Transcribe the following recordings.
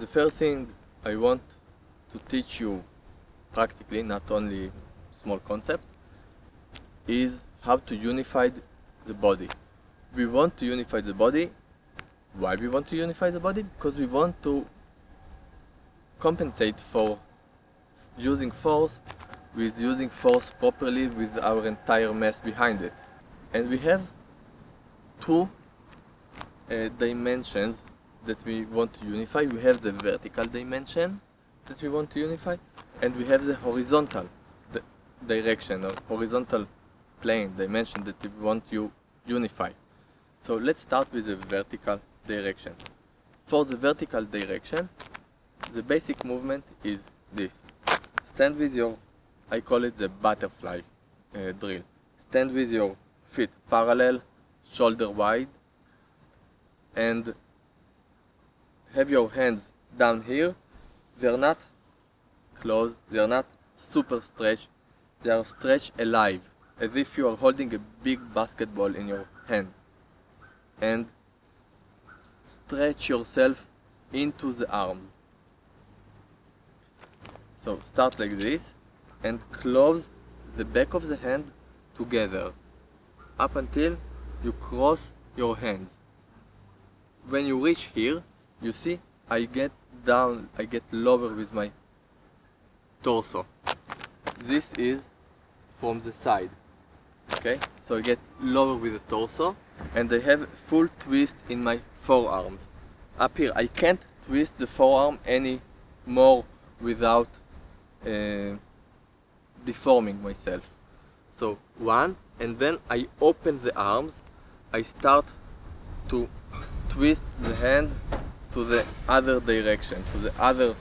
the first thing I want to teach you practically, not only small concept, is how to unify the body. We want to unify the body. Why we want to unify the body? Because we want to compensate for using force with using force properly with our entire mass behind it. And we have two dimensions that we want to unify. We have the vertical dimension that we want to unify, and we have the horizontal direction or horizontal plane dimension that we want to unify. So let's start with the vertical direction. For the vertical direction, the basic movement is this. Stand with your, I call it the butterfly drill. Stand with your feet parallel, shoulder wide, and have your hands down here. They're not closed, they're not super stretched, they are stretched alive, as if you are holding a big basketball in your hands. And stretch yourself into the arms. So start like this and close the back of the hand together up until you cross your hands. When you reach here, you see I get down, I get lower with my torso. This is from the side. Okay, so I get lower with the torso and I have full twist in my forearms. Up here I can't twist the forearm any more without deforming myself. So one, and then I open the arms. I start to twist the hand to the other direction, to the other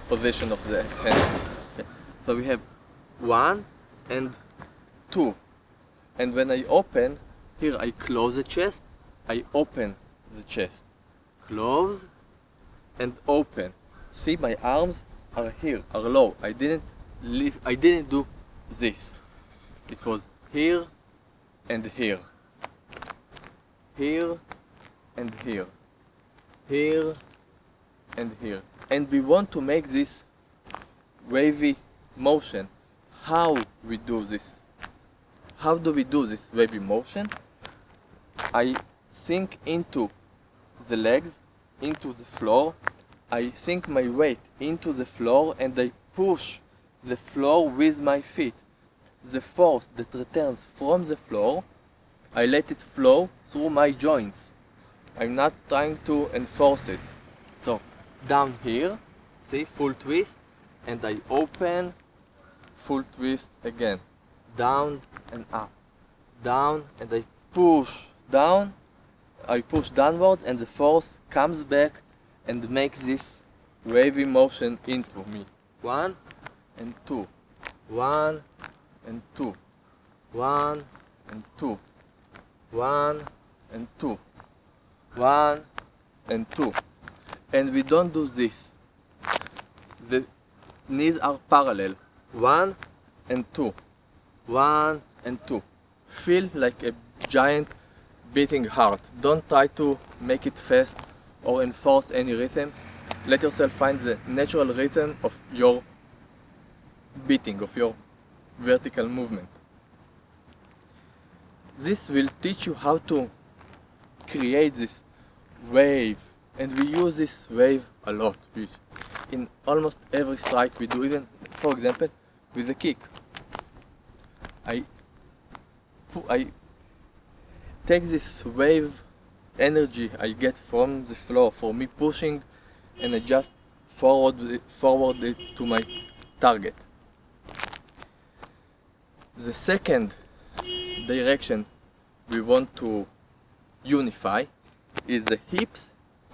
position of the hand. Okay. So we have 1 and 2. And when I open, here I close the chest, I open the chest. Close and open. See, my arms are here, are low. I didn't do this. It was here and here. Here and here. Here and here. And we want to make this wavy motion. How we do this? How do we do this wavy motion? I sink into the legs, into the floor. I sink my weight into the floor and I push the floor with my feet. The force that returns from the floor, I let it flow through my joints. I'm not trying to enforce it. So down here, see, full twist, and I open, full twist again. Down and up. Down and I push down. I push downwards and the force comes back and makes this wavy motion into me. 1 and 2. 1 and 2. 1 and 2. 1 and 2. 1 and 2. And we don't do this. The knees are parallel. 1 and 2. 1 and 2. Feel like a giant beating heart. Don't try to make it fast or enforce any rhythm. Let yourself find the natural rhythm of your beating, of your vertical movement. This will teach you how to create this wave, and we use this wave a lot. In almost every strike we do, even for example with a kick. I take this wave energy I get from the floor, for me pushing, and I just forward it to my target. The second direction we want to unify is the hips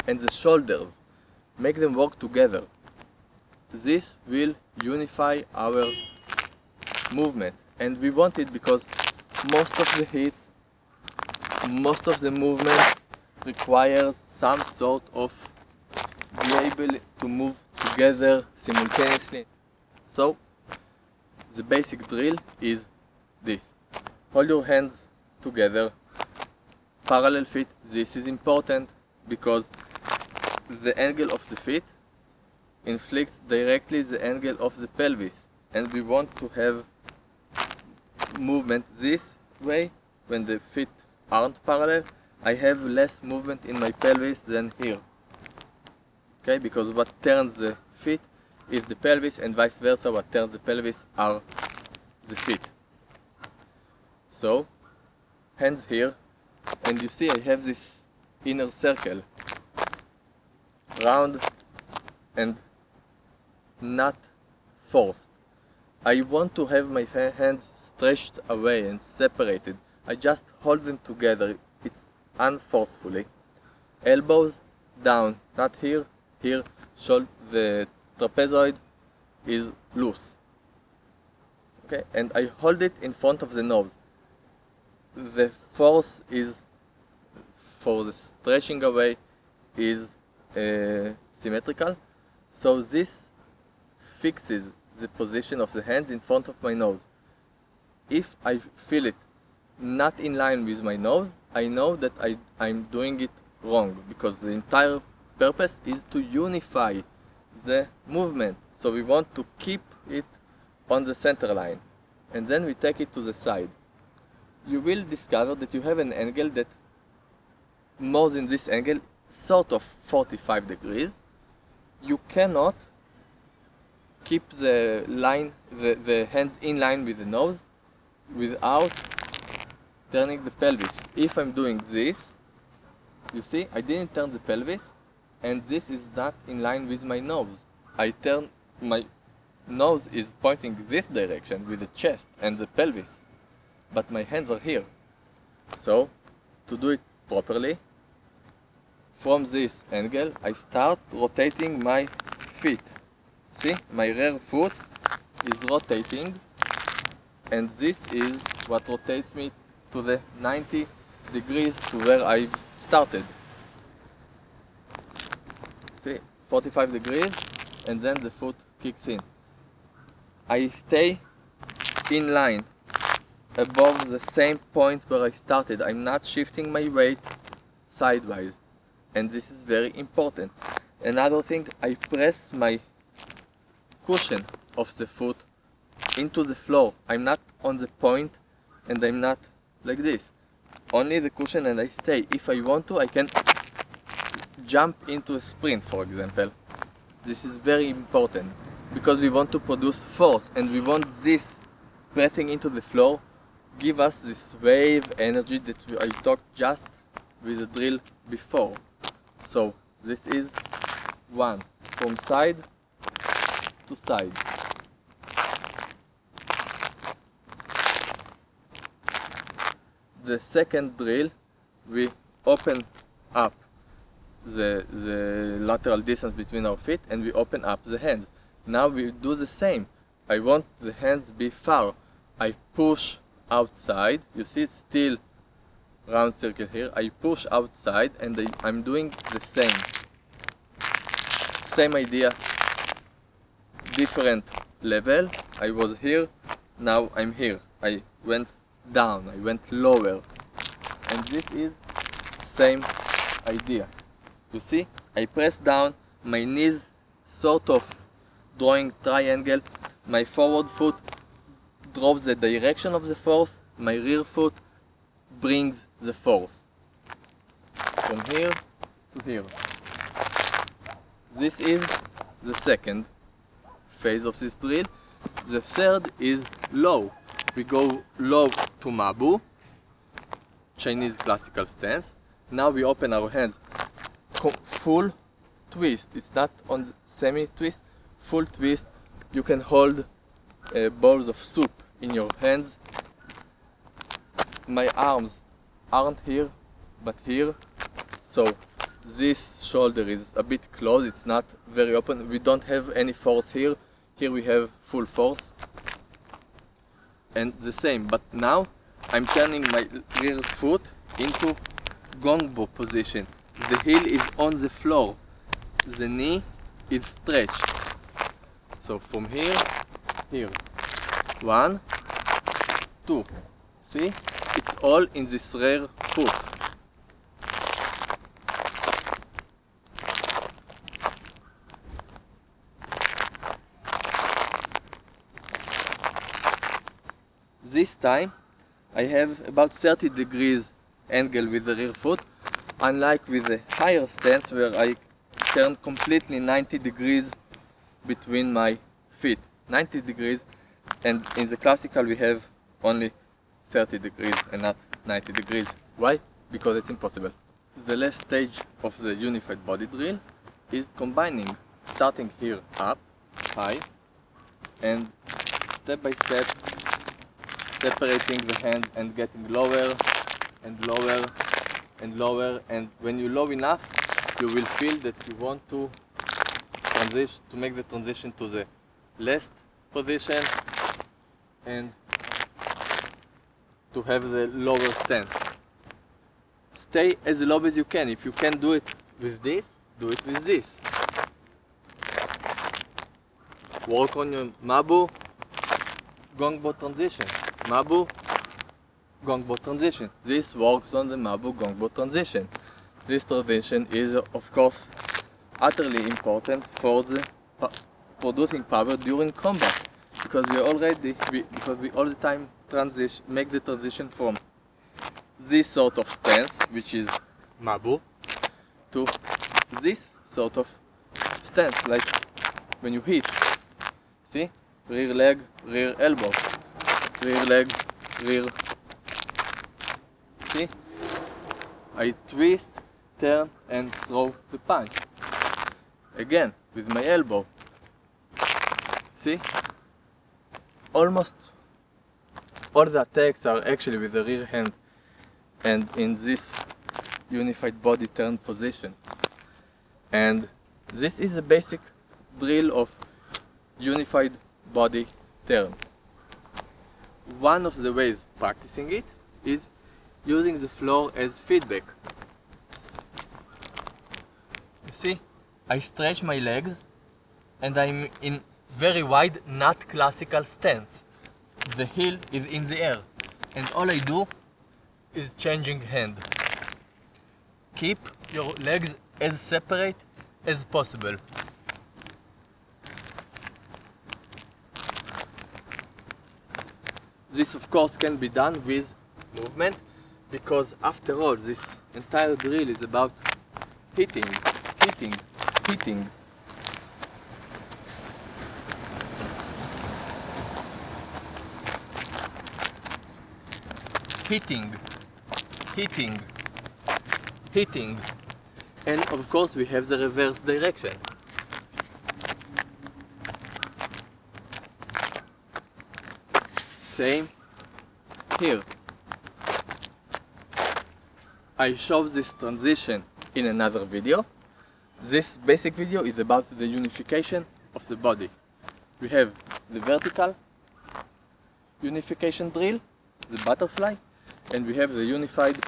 and the shoulders. Make them work together. This will unify our movement, and we want it because most of the hits, most of the movement requires some sort of be able to move together simultaneously. So the basic drill is this. Hold your hands together, parallel feet. This is important because the angle of the feet inflicts directly the angle of the pelvis, and we want to have movement this way. When the feet aren't parallel, I have less movement in my pelvis than here. Okay, because what turns the feet is the pelvis, and vice versa, what turns the pelvis are the feet. So, hands here, and you see I have this inner circle, round and not forced. I want to have my hands stretched away and separated. I just hold them together, it's unforcefully. Elbows down, not here, here, the trapezoid is loose. Okay, and I hold it in front of the nose. The force is, for the stretching away, is symmetrical. So this fixes the position of the hands in front of my nose. If I feel it not in line with my nose, I know that I'm doing it wrong, because the entire purpose is to unify the movement. So we want to keep it on the center line, and then we take it to the side. You will discover that you have an angle that more than this angle, sort of 45 degrees. You cannot keep the line, the hands in line with the nose without turning the pelvis. If I'm doing this, you see, I didn't turn the pelvis, and this is not in line with my nose. I turn, my nose is pointing this direction with the chest and the pelvis, but my hands are here. So, to do it properly, from this angle, I start rotating my feet. See, my rear foot is rotating, and this is what rotates me to the 90 degrees to where I started. See, 45 degrees, and then the foot kicks in. I stay in line above the same point where I started. I'm not shifting my weight sidewise, and this is very important. Another thing, I press my cushion of the foot into the floor. I'm not on the point, and I'm not like this. Only the cushion, and I stay. If I want to, I can jump into a sprint, for example. This is very important, because we want to produce force, and we want this pressing into the floor give us this wave energy that I talked just with the drill before. So this is one, from side to side. The second drill, we open up the lateral distance between our feet, and we open up the hands. Now we do the same. I want the hands be far. I push outside. You see it's still round circle here. I push outside, and I'm doing the same. Same idea, different level. I was here, now I'm here. I went down, I went lower. And this is same idea. You see, I press down, my knees sort of drawing triangle, my forward foot drops the direction of the force, my rear foot brings the force. From here to here. This is the second phase of this drill. The third is low. We go low to Mabu, Chinese classical stance. Now we open our hands, full twist. It's not on semi-twist, full twist. You can hold bowls of soup in your hands. My arms aren't here, but here. So this shoulder is a bit closed, it's not very open. We don't have any force here. Here we have full force. And the same, but now I'm turning my rear foot into Gong position. The heel is on the floor. The knee is stretched. So from here, here. 1, 2. See? It's all in this rear foot. this time I have about 30 degrees angle with the rear foot, unlike with a higher stance where I turn completely 90 degrees between my feet. 90 degrees, and in the classical we have only 30 degrees and not 90 degrees. Why? Because it's impossible. The last stage of the unified body drill is combining, starting here up, high, and step by step separating the hands and getting lower and lower and lower, and when you're low enough you will feel that you want to make the transition to the last position and to have the lower stance. Stay as low as you can. If you can do it with this, do it with this. Work on your Mabu, Gongbo transition. Mabu, Gongbo transition. This works on the Mabu, Gongbo transition. This transition is, of course, utterly important for the producing power during combat, because we all the time make the transition from this sort of stance, which is Mabu, to this sort of stance, like when you hit. See? Rear leg, rear elbow. Rear leg, rear. See? I twist, turn, and throw the punch. Again, with my elbow. See? Almost all the attacks are actually with the rear hand and in this unified body turn position. And this is a basic drill of unified body turn. One of the ways practicing it is using the floor as feedback. You see, I stretch my legs and I'm in very wide, not classical stance. The heel is in the air and all I do is changing hand. Keep your legs as separate as possible. This of course can be done with movement, because after all this entire drill is about hitting, hitting, hitting. Hitting, hitting, hitting, and of course we have the reverse direction. Same here. I showed this transition in another video. This basic video is about the unification of the body. We have the vertical unification drill, the butterfly, and we have the unified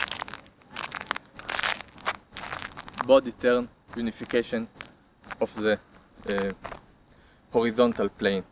body turn unification of the horizontal plane.